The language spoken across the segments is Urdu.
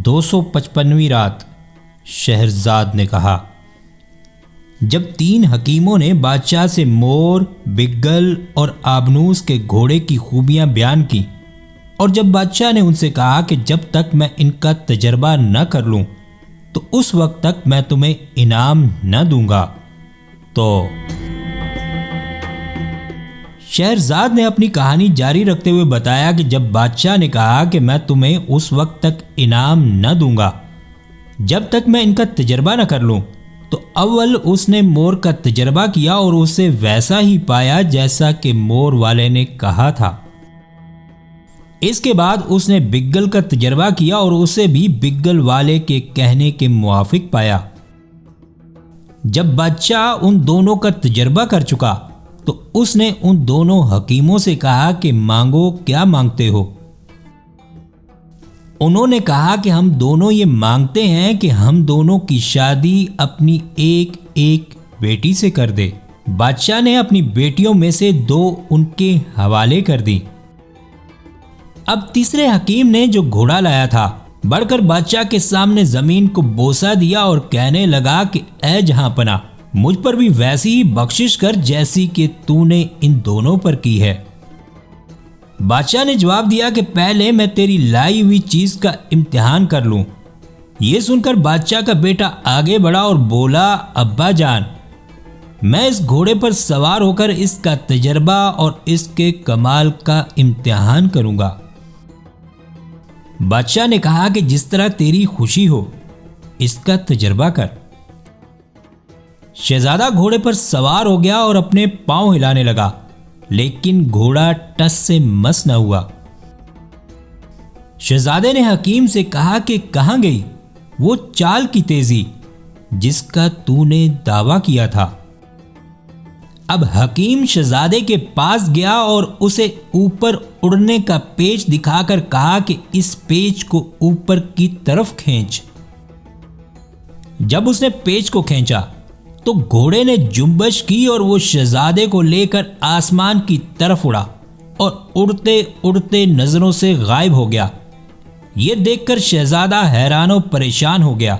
255ویں رات۔ شہرزاد نے کہا، جب 3 حکیموں نے بادشاہ سے مور، بگل اور آبنوس کے گھوڑے کی خوبیاں بیان کی، اور جب بادشاہ نے ان سے کہا کہ جب تک میں ان کا تجربہ نہ کر لوں تو اس وقت تک میں تمہیں انعام نہ دوں گا، تو شہرزاد نے اپنی کہانی جاری رکھتے ہوئے بتایا کہ جب بادشاہ نے کہا کہ میں تمہیں اس وقت تک انعام نہ دوں گا جب تک میں ان کا تجربہ نہ کر لوں، تو اول اس نے مور کا تجربہ کیا اور اسے ویسا ہی پایا جیسا کہ مور والے نے کہا تھا۔ اس کے بعد اس نے بگل کا تجربہ کیا اور اسے بھی بگل والے کے کہنے کے موافق پایا۔ جب بادشاہ ان دونوں کا تجربہ کر چکا تو اس نے ان دونوں حکیموں سے کہا کہ مانگو، کیا مانگتے ہو؟ انہوں نے کہا کہ ہم دونوں یہ مانگتے ہیں کہ ہم دونوں کی شادی اپنی ایک ایک بیٹی سے کر دے۔ بادشاہ نے اپنی بیٹیوں میں سے 2 ان کے حوالے کر دی۔ اب تیسرے حکیم نے جو گھوڑا لایا تھا بڑھ کر بادشاہ کے سامنے زمین کو بوسہ دیا اور کہنے لگا کہ اے جہاں پناہ، مجھ پر بھی ویسی ہی بخشش کر جیسی کہ تو نے ان دونوں پر کی ہے۔ بادشاہ نے جواب دیا کہ پہلے میں تیری لائی ہوئی چیز کا امتحان کر لوں۔ یہ سن کر بادشاہ کا بیٹا آگے بڑھا اور بولا، ابا جان، میں اس گھوڑے پر سوار ہو کر اس کا تجربہ اور اس کے کمال کا امتحان کروں گا۔ بادشاہ نے کہا کہ جس طرح تیری خوشی ہو، اس کا تجربہ کر۔ شہزادہ گھوڑے پر سوار ہو گیا اور اپنے پاؤں ہلانے لگا، لیکن گھوڑا ٹس سے مس نہ ہوا۔ شہزادے نے حکیم سے کہا کہ کہاں گئی وہ چال کی تیزی جس کا تو نے دعویٰ کیا تھا؟ اب حکیم شہزادے کے پاس گیا اور اسے اوپر اڑنے کا پیچ دکھا کر کہا کہ اس پیچ کو اوپر کی طرف کھینچ۔ جب اس نے پیچ کو کھینچا تو گھوڑے نے جنبش کی اور وہ شہزادے کو لے کر آسمان کی طرف اڑا اور اڑتے اڑتے نظروں سے غائب ہو گیا۔ یہ دیکھ کر شہزادہ حیران و پریشان ہو گیا۔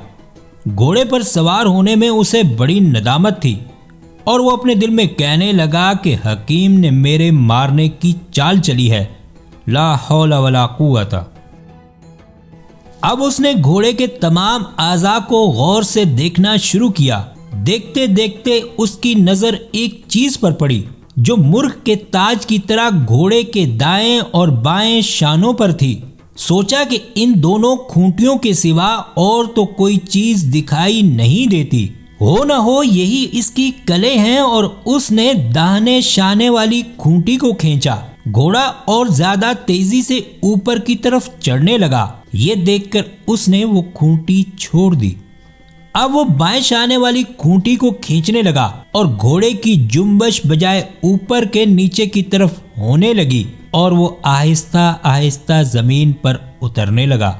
گھوڑے پر سوار ہونے میں اسے بڑی ندامت تھی اور وہ اپنے دل میں کہنے لگا کہ حکیم نے میرے مارنے کی چال چلی ہے، لا حول ولا قوت۔ اب اس نے گھوڑے کے تمام اعضاء کو غور سے دیکھنا شروع کیا۔ دیکھتے دیکھتے اس کی نظر ایک چیز پر پڑی جو مرغ کے تاج کی طرح گھوڑے کے دائیں اور بائیں شانوں پر تھی۔ سوچا کہ ان دونوں کھونٹیوں کے سوا اور تو کوئی چیز دکھائی نہیں دیتی، ہو نہ ہو یہی اس کی کلیں ہیں، اور اس نے داہنے شانے والی کھونٹی کو کھینچا۔ گھوڑا اور زیادہ تیزی سے اوپر کی طرف چڑھنے لگا۔ یہ دیکھ کر اس نے وہ کھونٹی چھوڑ دی۔ اب وہ بائیں شانے والی کھونٹی کو کھینچنے لگا اور گھوڑے کی جنبش بجائے اوپر کے نیچے کی طرف ہونے لگی اور وہ آہستہ آہستہ زمین پر اترنے لگا۔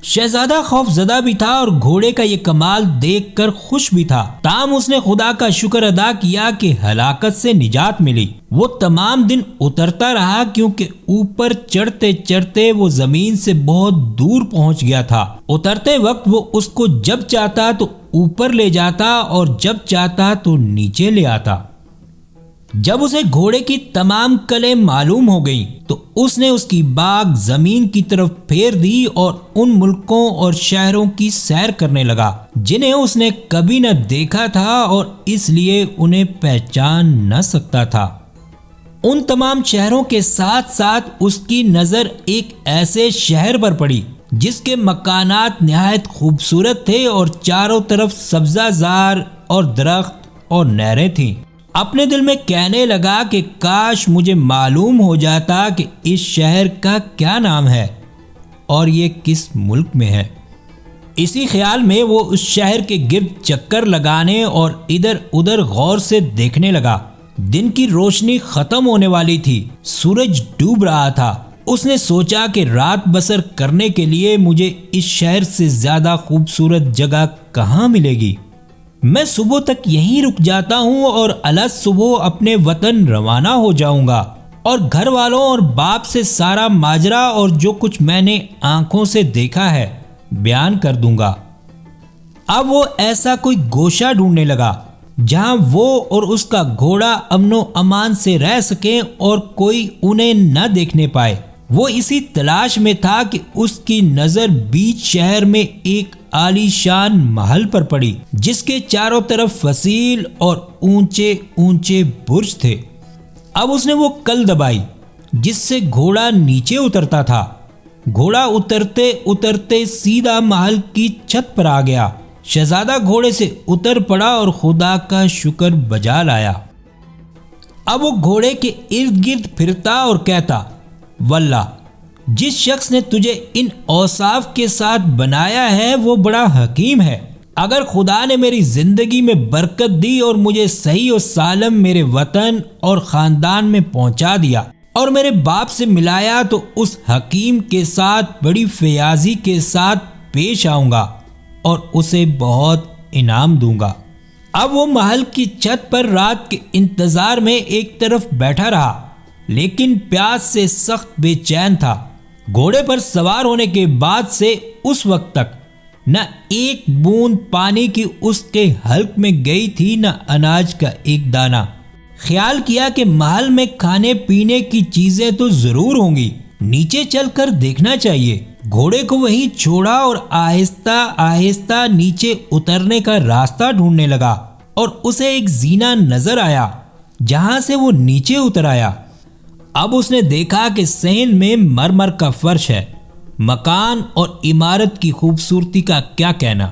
شہزادہ خوف زدہ بھی تھا اور گھوڑے کا یہ کمال دیکھ کر خوش بھی تھا، تاہم اس نے خدا کا شکر ادا کیا کہ ہلاکت سے نجات ملی۔ وہ تمام دن اترتا رہا کیونکہ اوپر چڑھتے چڑھتے وہ زمین سے بہت دور پہنچ گیا تھا۔ اترتے وقت وہ اس کو جب چاہتا تو اوپر لے جاتا اور جب چاہتا تو نیچے لے آتا۔ جب اسے گھوڑے کی تمام کلیں معلوم ہو گئیں تو اس نے اس کی باگ زمین کی طرف پھیر دی اور ان ملکوں اور شہروں کی سیر کرنے لگا جنہیں اس نے کبھی نہ دیکھا تھا اور اس لیے انہیں پہچان نہ سکتا تھا۔ ان تمام شہروں کے ساتھ ساتھ اس کی نظر ایک ایسے شہر پر پڑی جس کے مکانات نہایت خوبصورت تھے اور چاروں طرف سبزہ زار اور درخت اور نہریں تھیں۔ اپنے دل میں کہنے لگا کہ کاش مجھے معلوم ہو جاتا کہ اس شہر کا کیا نام ہے اور یہ کس ملک میں ہے۔ اسی خیال میں وہ اس شہر کے گرد چکر لگانے اور ادھر ادھر غور سے دیکھنے لگا۔ دن کی روشنی ختم ہونے والی تھی، سورج ڈوب رہا تھا۔ اس نے سوچا کہ رات بسر کرنے کے لیے مجھے اس شہر سے زیادہ خوبصورت جگہ کہاں ملے گی۔ میں صبح تک یہیں رک جاتا ہوں اور الگ صبح اپنے وطن روانہ ہو جاؤں گا، اور گھر والوں اور باپ سے سارا ماجرا اور جو کچھ میں نے آنکھوں سے دیکھا ہے بیان کر دوں گا۔ اب وہ ایسا کوئی گوشہ ڈھونڈنے لگا جہاں وہ اور اس کا گھوڑا امن و امان سے رہ سکیں اور کوئی انہیں نہ دیکھنے پائے۔ وہ اسی تلاش میں تھا کہ اس کی نظر بیچ شہر میں ایک عالی شان محل پر پڑی جس کے چاروں طرف فصیل اور اونچے اونچے برج تھے۔ اب اس نے وہ کل دبائی جس سے گھوڑا نیچے اترتا تھا۔ گھوڑا اترتے اترتے سیدھا محل کی چھت پر آ گیا۔ شہزادہ گھوڑے سے اتر پڑا اور خدا کا شکر بجا لایا۔ اب وہ گھوڑے کے ارد گرد پھرتا اور کہتا، واللہ جس شخص نے تجھے ان اوصاف کے ساتھ بنایا ہے وہ بڑا حکیم ہے۔ اگر خدا نے میری زندگی میں برکت دی اور مجھے صحیح و سالم میرے وطن اور خاندان میں پہنچا دیا اور میرے باپ سے ملایا تو اس حکیم کے ساتھ بڑی فیاضی کے ساتھ پیش آؤں گا اور اسے بہت انعام دوں گا۔ اب وہ محل کی چھت پر رات کے انتظار میں ایک طرف بیٹھا رہا، لیکن پیاس سے سخت بے چین تھا۔ گھوڑے پر سوار ہونے کے بعد سے اس وقت تک نہ ایک بوند پانی کی اس کے حلق میں گئی تھی، نہ اناج کا ایک دانہ۔ خیال کیا کہ محل میں کھانے پینے کی چیزیں تو ضرور ہوں گی، نیچے چل کر دیکھنا چاہیے۔ گھوڑے کو وہیں چھوڑا اور آہستہ آہستہ نیچے اترنے کا راستہ ڈھونڈنے لگا اور اسے ایک زینہ نظر آیا جہاں سے وہ نیچے اتر آیا۔ اب اس نے دیکھا کہ صحن میں مرمر کا فرش ہے۔ مکان اور عمارت کی خوبصورتی کا کیا کہنا،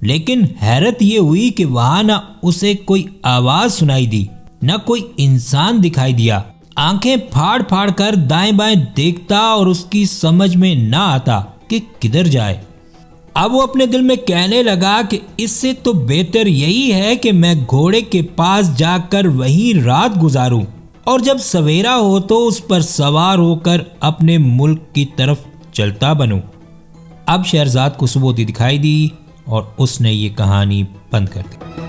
لیکن حیرت یہ ہوئی کہ وہاں نہ اسے کوئی آواز سنائی دی، نہ کوئی انسان دکھائی دیا۔ آنکھیں پھاڑ پھاڑ کر دائیں بائیں دیکھتا اور اس کی سمجھ میں نہ آتا کہ کدھر جائے۔ اب وہ اپنے دل میں کہنے لگا کہ اس سے تو بہتر یہی ہے کہ میں گھوڑے کے پاس جا کر وہیں رات گزاروں اور جب سویرا ہو تو اس پر سوار ہو کر اپنے ملک کی طرف چلتا بنوں۔ اب شہرزاد کو صبح ہوتی دکھائی دی اور اس نے یہ کہانی بند کر دی۔